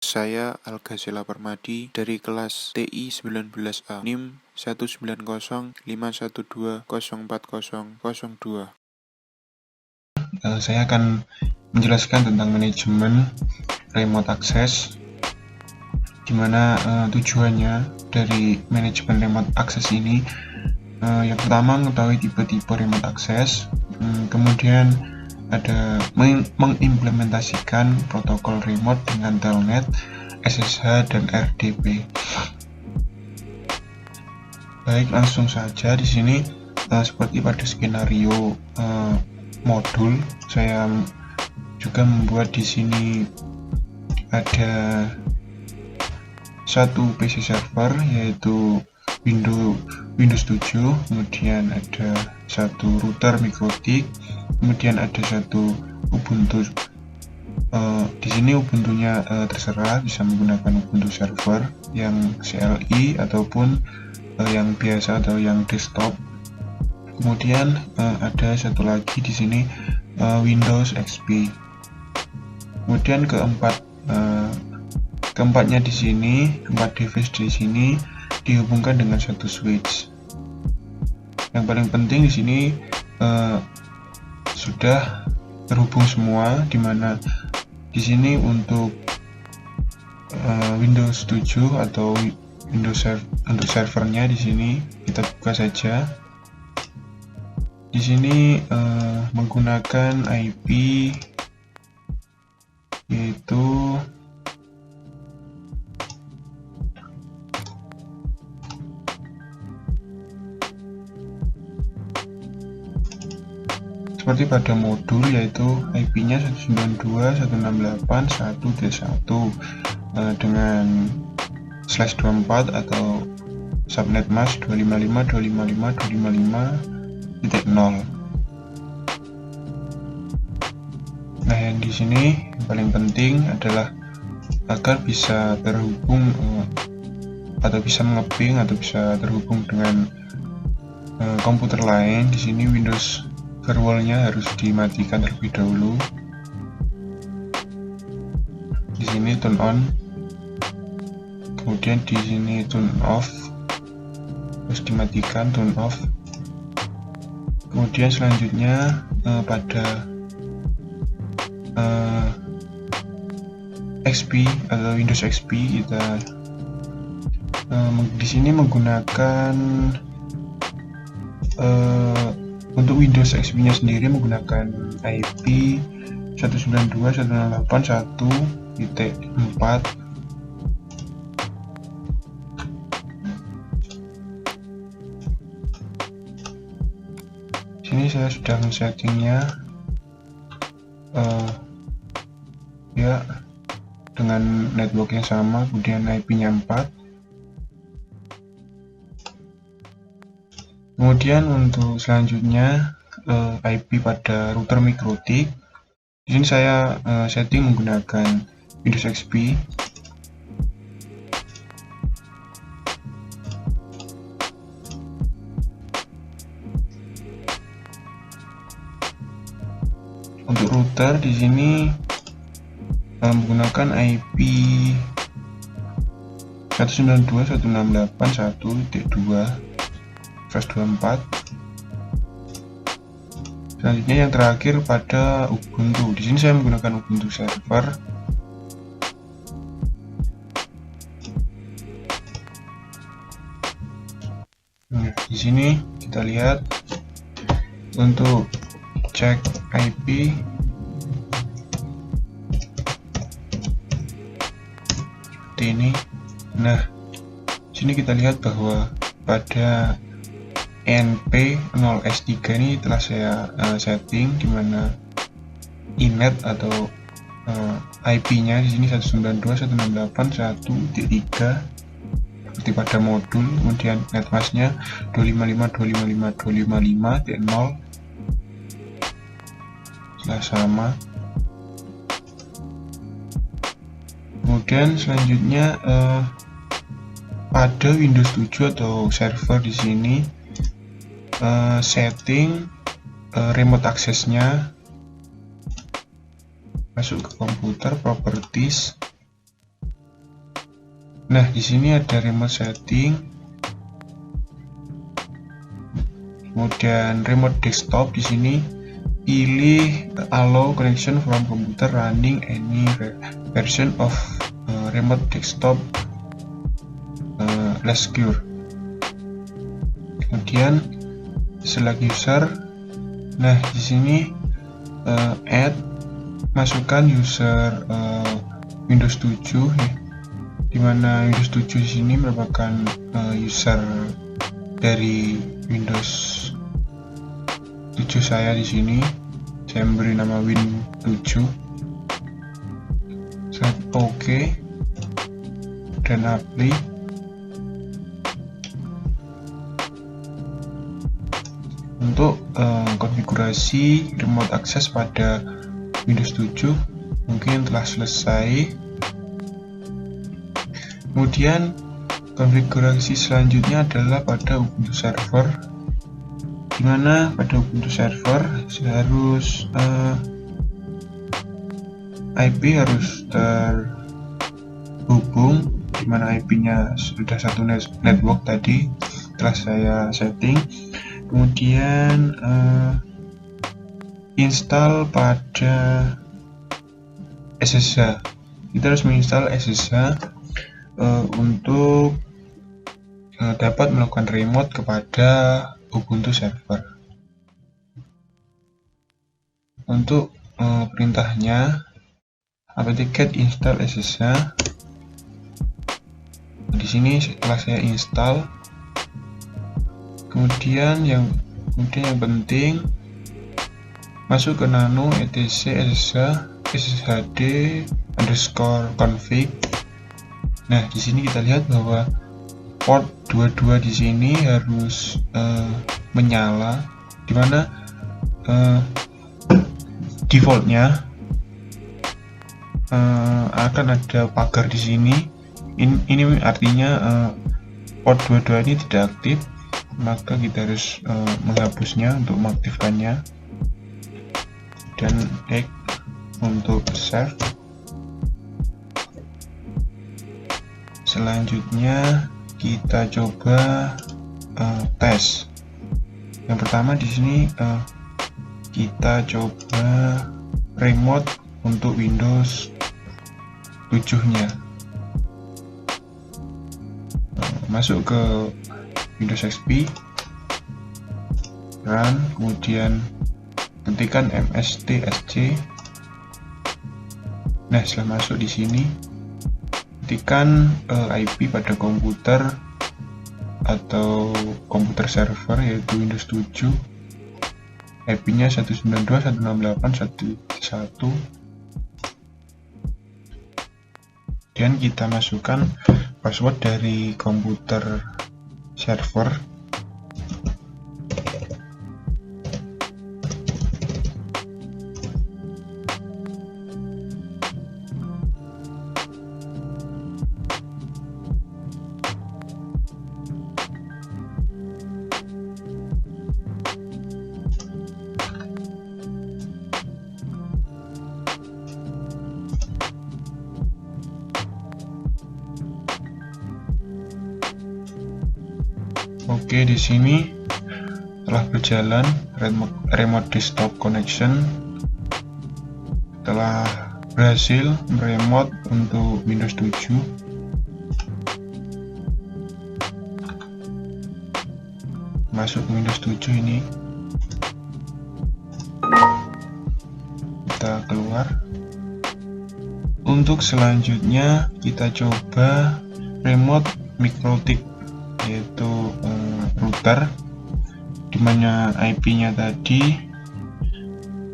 Saya Al-Ghazela Permadi dari kelas TI 19A NIM 19051204002. Saya akan menjelaskan tentang manajemen remote access, di mana tujuannya dari manajemen remote access ini yang pertama mengetahui tipe-tipe remote access, kemudian ada mengimplementasikan protokol remote dengan telnet, SSH, dan RDP. Baik, langsung saja di sini seperti pada skenario modul, saya juga membuat di sini ada satu PC server yaitu Windows 7, kemudian ada satu router MikroTik, kemudian ada satu Ubuntu. Di sini Ubuntunya terserah, bisa menggunakan Ubuntu server yang CLI ataupun yang biasa atau yang desktop. Kemudian ada satu lagi di sini Windows XP. Kemudian keempatnya di sini, keempat device di sini dihubungkan dengan satu switch. Yang paling penting di sini sudah terhubung semua, dimana di sini untuk Windows 7 atau Windows untuk servernya di sini kita buka saja. Di sini menggunakan IP yaitu seperti pada modul, yaitu IP-nya 192.168.1.1 dengan /24 atau subnet mask 255.255.255.0. Nah, yang di sini yang paling penting adalah agar bisa terhubung atau bisa mengeping atau bisa terhubung dengan komputer lain. Di sini Windows firewall-nya harus dimatikan terlebih dahulu. Di sini turn on, kemudian di sini turn off, harus dimatikan, turn off. Kemudian selanjutnya pada XP atau Windows XP kita di sini menggunakan untuk Windows XP-nya sendiri menggunakan IP 192.168.1.4. Sini saya sudah men-settingnya ya dengan network yang sama, kemudian IP-nya 4. Kemudian untuk selanjutnya IP pada router MikroTik. Di sini saya setting menggunakan Windows XP. Untuk router di sini menggunakan IP 192.168.1.2/24. Selanjutnya yang terakhir pada Ubuntu. Di sini saya menggunakan Ubuntu server. Nah, di sini kita lihat untuk cek IP seperti ini. Nah, di sini kita lihat bahwa pada NP0S3 ini telah saya setting, dimana inet atau IP-nya di sini 192.168.1.3 seperti pada modul. Kemudian netmasknya 255.255.255.0 telah sama. Kemudian selanjutnya pada Windows 7 atau server di sini setting remote access-nya, masuk ke komputer, properties, Nah, di sini ada remote setting, kemudian remote desktop. Di sini pilih allow connection from computer running any version of remote desktop less secure. Kemudian select user. Nah, di sini add, masukkan user Windows 7 ya, dimana Windows 7 di sini merupakan user dari Windows 7 saya. Di sini saya memberi nama Win7. Set OK dan apply. Untuk konfigurasi remote access pada Windows 7 mungkin telah selesai. Kemudian konfigurasi selanjutnya adalah pada Ubuntu server, dimana pada Ubuntu server harus IP harus terhubung, dimana IP-nya sudah satu network tadi telah saya setting. Kemudian install pada SSH. Kita harus menginstal SSH untuk dapat melakukan remote kepada Ubuntu server. Untuk perintahnya apt-get install SSH. Di sini setelah saya install, kemudian yang penting masuk ke nano etc sshd_config. Nah, di sini kita lihat bahwa port 22 di sini harus menyala, dimana defaultnya akan ada pagar di sini. Ini artinya port 22 ini tidak aktif, maka kita harus menghapusnya untuk mengaktifkannya, dan X untuk save. Selanjutnya kita coba tes. Yang pertama di sini kita coba remote untuk Windows 7-nya. Masuk ke Windows XP, run, kemudian ketikkan mstsc. Nah, setelah masuk di sini ketikkan IP pada komputer atau komputer server yaitu Windows 7. IP-nya 192.168.1.1. Dan kita masukkan password dari komputer server. Oke, di sini telah berjalan remote desktop connection. Telah berhasil meremote untuk Windows 7. Masuk ke Windows 7 ini. Kita keluar. Untuk selanjutnya kita coba remote MikroTik, yaitu router, dimana IP-nya tadi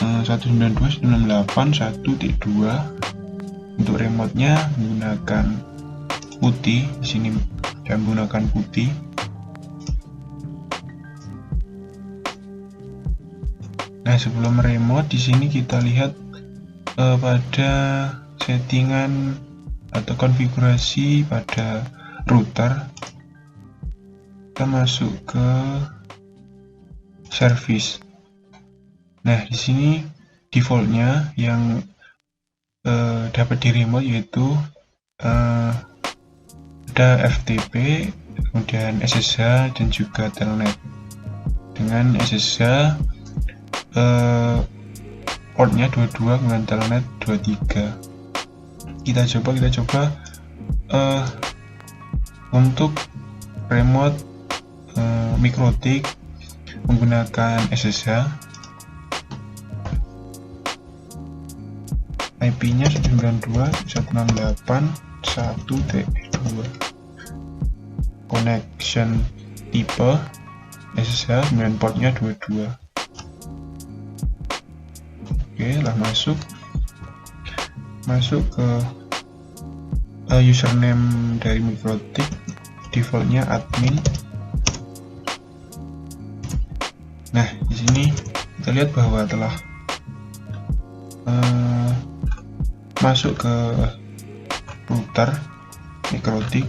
192.168.1.2. Untuk remote-nya menggunakan putih. Di sini saya menggunakan putih. Nah, sebelum remote di sini kita lihat pada settingan atau konfigurasi pada router. Kita masuk ke service. Nah, di sini defaultnya yang dapat di remote yaitu ada FTP, kemudian SSH, dan juga Telnet. Dengan SSH portnya 22, kemudian Telnet 23. Kita coba untuk remote MikroTik menggunakan SSH. IP-nya 192.168.1.2. Connection tipe SSH, kemudian portnya 22. Oke, lah masuk ke username dari MikroTik, defaultnya admin. Nah, di sini kita lihat bahwa telah masuk ke router MikroTik.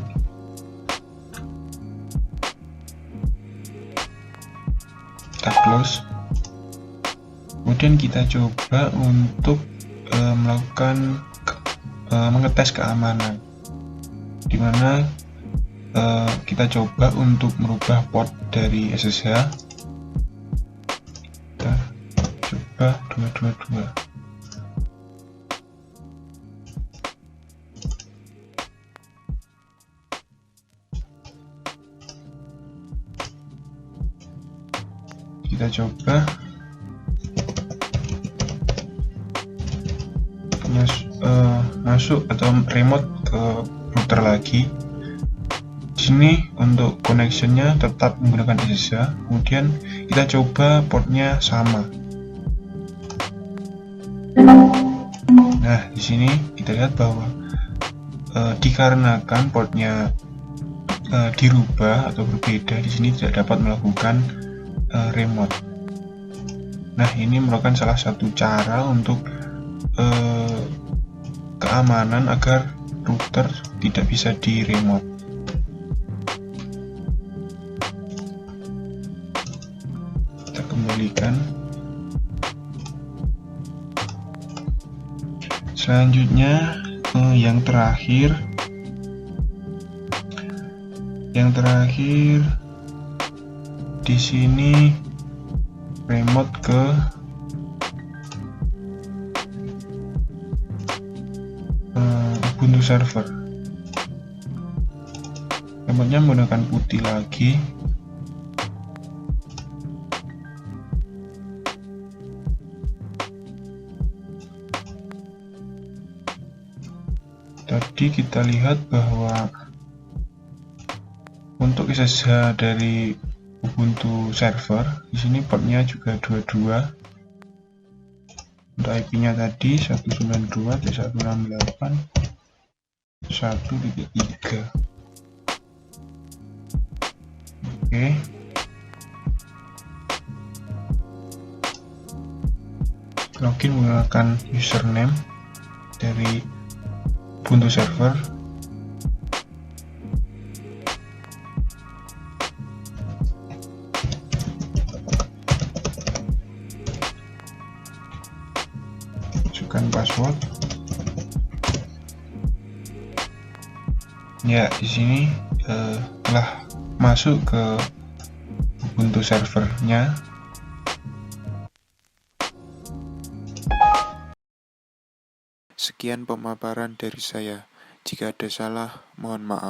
Kita close. Kemudian kita coba untuk melakukan mengetes keamanan, dimana kita coba untuk merubah port dari SSH. Kita coba 222. Kita coba masuk atau remote ke router lagi. Di sini untuk connectionnya tetap menggunakan SSH. Kemudian kita coba portnya sama. Nah, di sini kita lihat bahwa dikarenakan portnya dirubah atau berbeda, di sini tidak dapat melakukan remote. Nah, ini merupakan salah satu cara untuk keamanan agar router tidak bisa di remote. Kita kembalikan. Selanjutnya yang terakhir di sini remote ke Ubuntu server. Remote-nya menggunakan putih lagi. Tadi kita lihat bahwa untuk SSH dari Ubuntu server, di sini portnya juga 22. Untuk IP-nya tadi 192.168.1.3. Oke. Login menggunakan username dari Ubuntu server. Masukkan password. Ya, di sini telah masuk ke Ubuntu servernya. Sekian pemaparan dari saya. Jika ada salah, mohon maaf.